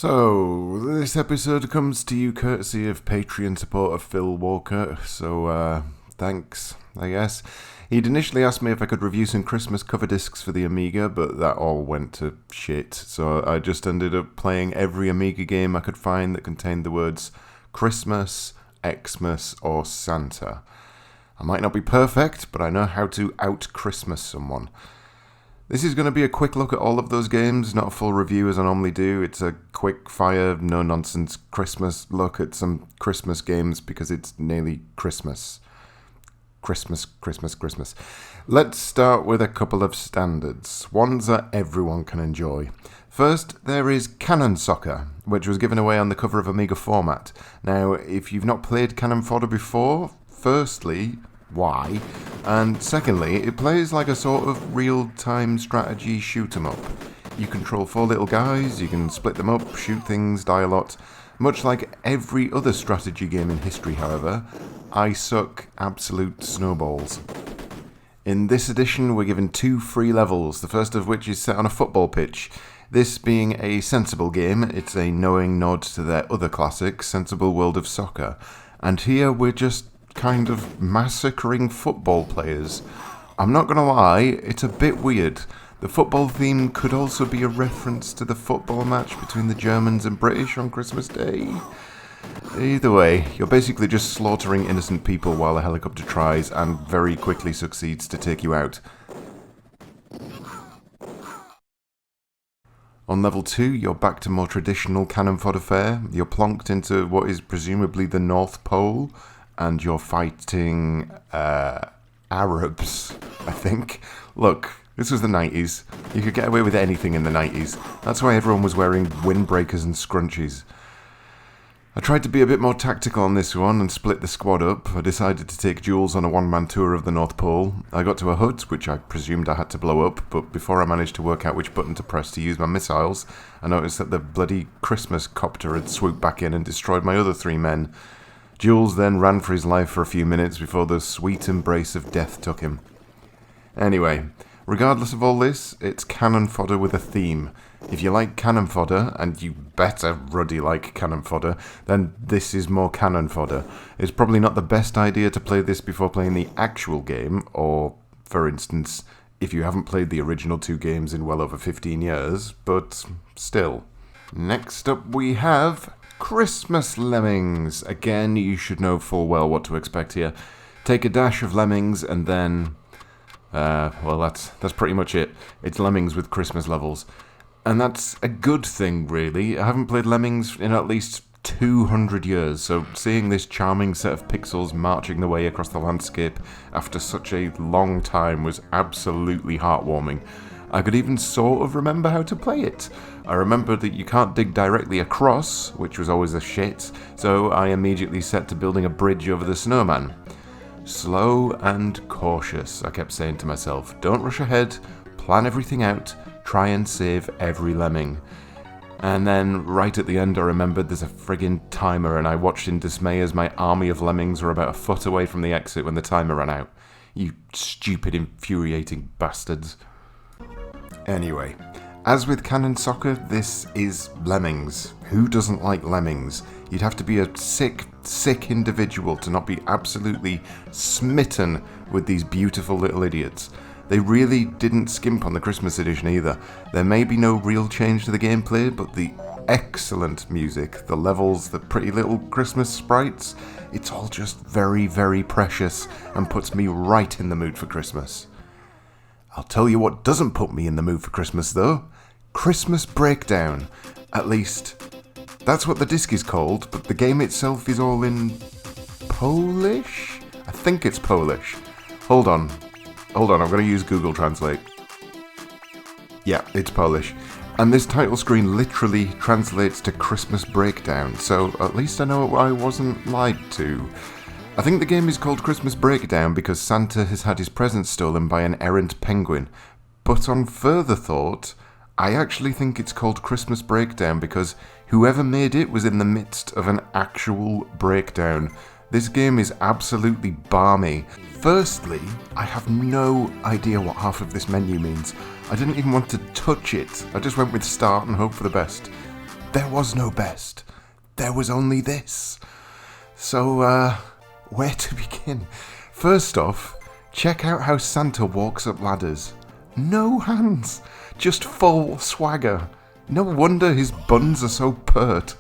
So, this episode comes to you courtesy of Patreon supporter Phil Walker, so thanks, I guess. He'd initially asked me if I could review some Christmas cover discs for the Amiga, but that all went to shit, so I just ended up playing every Amiga game I could find that contained the words Christmas, Xmas, or Santa. I might not be perfect, but I know how to out-Christmas someone. This is going to be a quick look at all of those games, not a full review as I normally do. It's a quick fire, no-nonsense Christmas look at some Christmas games because it's nearly Christmas. Christmas. Let's start with a couple of standards, ones that everyone can enjoy. First, there is Canon Soccer, which was given away on the cover of Amiga format. Now, if you've not played Canon Fodder before, firstly, why? And secondly, it plays like a sort of real-time strategy shoot-'em-up. You control 4 little guys, you can split them up, shoot things, die a lot. Much like every other strategy game in history, however, I suck absolute snowballs. In this edition, we're given 2 free levels, the first of which is set on a football pitch. This being a sensible game, it's a knowing nod to their other classic, Sensible World of Soccer. And here we're just kind of massacring football players. I'm not gonna lie, it's a bit weird. The football theme could also be a reference to the football match between the Germans and British on Christmas Day. Either way, you're basically just slaughtering innocent people while a helicopter tries and very quickly succeeds to take you out. On level 2, you're back to more traditional Canon Fodder fare. You're plonked into what is presumably the North Pole, and you're fighting Arabs, I think. Look, this was the 90s. You could get away with anything in the 90s. That's why everyone was wearing windbreakers and scrunchies. I tried to be a bit more tactical on this one and split the squad up. I decided to take Jules on a one-man tour of the North Pole. I got to a hut, which I presumed I had to blow up, but before I managed to work out which button to press to use my missiles, I noticed that the bloody Christmas copter had swooped back in and destroyed my other 3 men. Jules then ran for his life for a few minutes before the sweet embrace of death took him. Anyway, regardless of all this, it's Canon Fodder with a theme. If you like Canon Fodder, and you better ruddy like Canon Fodder, then this is more Canon Fodder. It's probably not the best idea to play this before playing the actual game, or, for instance, if you haven't played the original 2 games in well over 15 years, but still. Next up we have Christmas Lemmings. Again, you should know full well what to expect here. Take a dash of Lemmings and then, well, that's pretty much it. It's Lemmings with Christmas levels. And that's a good thing, really. I haven't played Lemmings in at least 200 years, so seeing this charming set of pixels marching their way across the landscape after such a long time was absolutely heartwarming. I could even sort of remember how to play it. I remember that you can't dig directly across, which was always a shit, so I immediately set to building a bridge over the snowman. Slow and cautious, I kept saying to myself. Don't rush ahead, plan everything out, try and save every lemming. And then, right at the end, I remembered there's a friggin' timer, and I watched in dismay as my army of lemmings were about a foot away from the exit when the timer ran out. You stupid, infuriating bastards. Anyway, as with Canon Soccer, this is Lemmings. Who doesn't like Lemmings? You'd have to be a sick individual to not be absolutely smitten with these beautiful little idiots. They really didn't skimp on the Christmas edition either. There may be no real change to the gameplay, but the excellent music, the levels, the pretty little Christmas sprites, it's all just very, very precious and puts me right in the mood for Christmas. I'll tell you what doesn't put me in the mood for Christmas, though. Christmas Breakdown. At least, that's what the disc is called, but the game itself is all in Polish? I think it's Polish. Hold on, I'm going to use Google Translate. Yeah, it's Polish. And this title screen literally translates to Christmas Breakdown, so at least I know I wasn't lied to. I think the game is called Christmas Breakdown because Santa has had his presents stolen by an errant penguin. But on further thought, I actually think it's called Christmas Breakdown because whoever made it was in the midst of an actual breakdown. This game is absolutely balmy. Firstly, I have no idea what half of this menu means. I didn't even want to touch it. I just went with start and hope for the best. There was no best. There was only this. So, where to begin? First off, check out how Santa walks up ladders. No hands, just full swagger. No wonder his buns are so pert.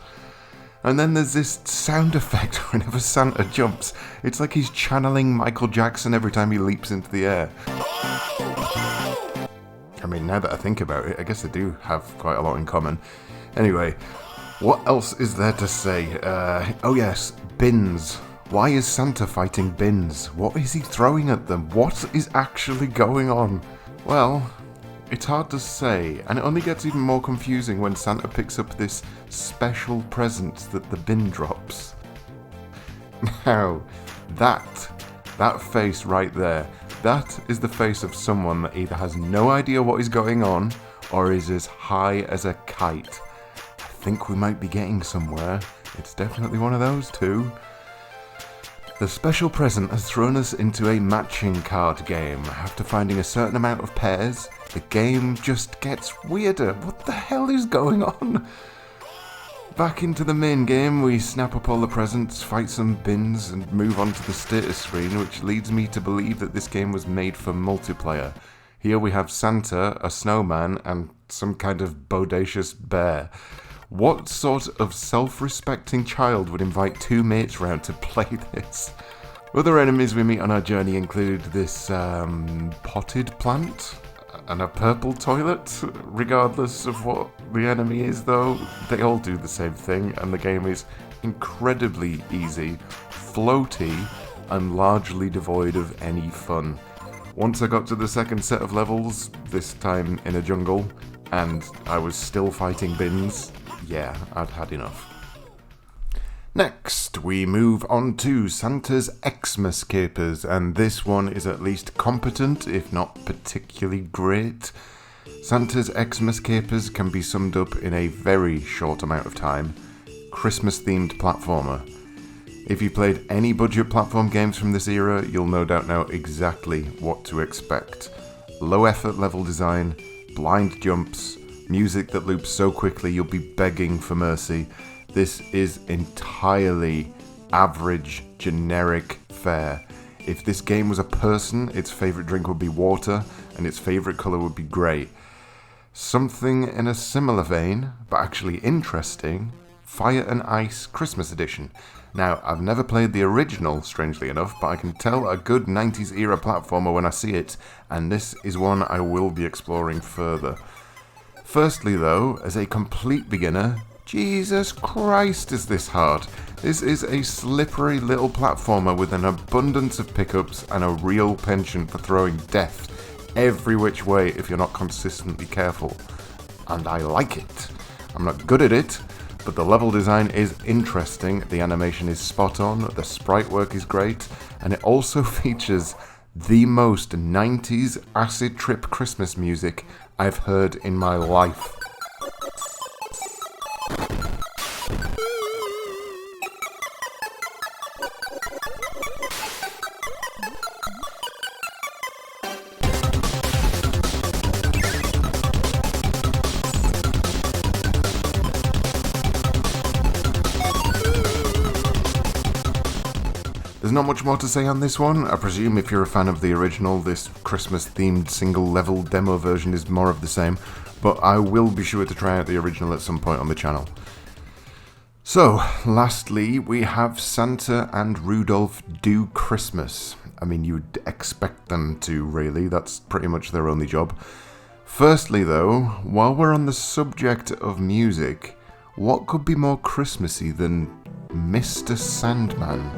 And then there's this sound effect whenever Santa jumps. It's like he's channeling Michael Jackson every time he leaps into the air. I mean, now that I think about it, I guess they do have quite a lot in common. Anyway, what else is there to say? Oh yes, bins. Why is Santa fighting bins? What is he throwing at them? What is actually going on? Well, it's hard to say, and it only gets even more confusing when Santa picks up this special present that the bin drops. Now, that face right there, that is the face of someone that either has no idea what is going on, or is as high as a kite. I think we might be getting somewhere. It's definitely one of those two. The special present has thrown us into a matching card game. After finding a certain amount of pairs, the game just gets weirder. What the hell is going on? Back into the main game, we snap up all the presents, fight some bins, and move on to the status screen, which leads me to believe that this game was made for multiplayer. Here we have Santa, a snowman, and some kind of bodacious bear. What sort of self-respecting child would invite two mates round to play this? Other enemies we meet on our journey include this potted plant and a purple toilet. Regardless of what the enemy is though, they all do the same thing, and the game is incredibly easy, floaty, and largely devoid of any fun. Once I got to the second set of levels, this time in a jungle, and I was still fighting bins, yeah, I'd had enough. Next, we move on to Santa's Xmas capers, and this one is at least competent, if not particularly great. Santa's Xmas capers can be summed up in a very short amount of time. Christmas-themed platformer. If you played any budget platform games from this era, you'll no doubt know exactly what to expect. Low-effort level design, blind jumps, music that loops so quickly you'll be begging for mercy. This is entirely average, generic fare. If this game was a person, its favourite drink would be water, and its favourite colour would be grey. Something in a similar vein, but actually interesting, Fire and Ice Christmas Edition. Now, I've never played the original, strangely enough, but I can tell a good 90s era platformer when I see it, and this is one I will be exploring further. Firstly though, as a complete beginner, Jesus Christ is this hard. This is a slippery little platformer with an abundance of pickups and a real penchant for throwing death every which way if you're not consistently careful. And I like it. I'm not good at it, but the level design is interesting, the animation is spot on, the sprite work is great, and it also features the most 90s acid trip Christmas music I've heard in my life. There's not much more to say on this one. I presume if you're a fan of the original, this Christmas-themed single-level demo version is more of the same, but I will be sure to try out the original at some point on the channel. So, lastly, we have Santa and Rudolph Do Christmas. I mean, you'd expect them to, really. That's pretty much their only job. Firstly, though, while we're on the subject of music, what could be more Christmassy than Mr. Sandman?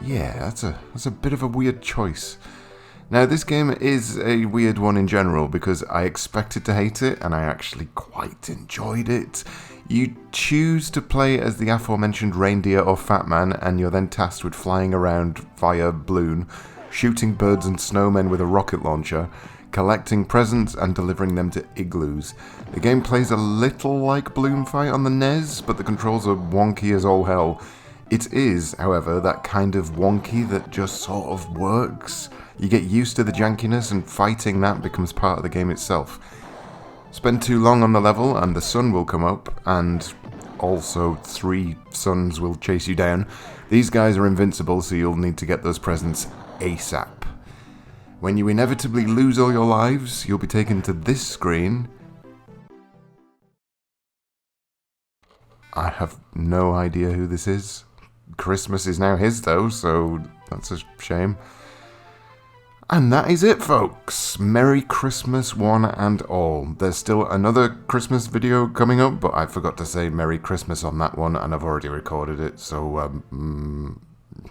Yeah, that's a bit of a weird choice. Now, this game is a weird one in general because I expected to hate it and I actually quite enjoyed it. You choose to play as the aforementioned Reindeer of Fat Man, and you're then tasked with flying around via balloon, shooting birds and snowmen with a rocket launcher, collecting presents and delivering them to igloos. The game plays a little like Balloon Fight on the NES, but the controls are wonky as all hell. It is, however, that kind of wonky that just sort of works. You get used to the jankiness, and fighting that becomes part of the game itself. Spend too long on the level and the sun will come up, and also 3 suns will chase you down. These guys are invincible, so you'll need to get those presents ASAP. When you inevitably lose all your lives, you'll be taken to this screen. I have no idea who this is. Christmas is now his though, so that's a shame. And that is it, folks. Merry Christmas one and all. There's still another Christmas video coming up, but I forgot to say Merry Christmas on that one, and I've already recorded it, so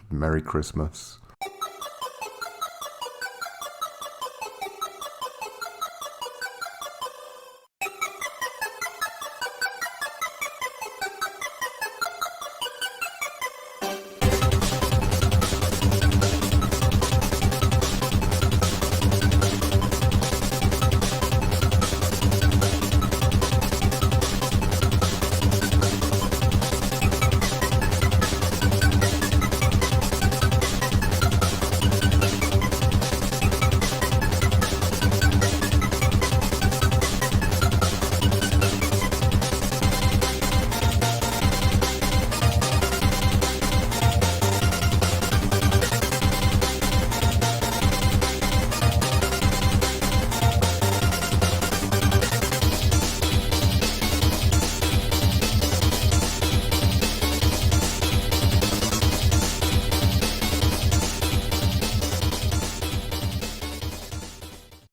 Merry Christmas.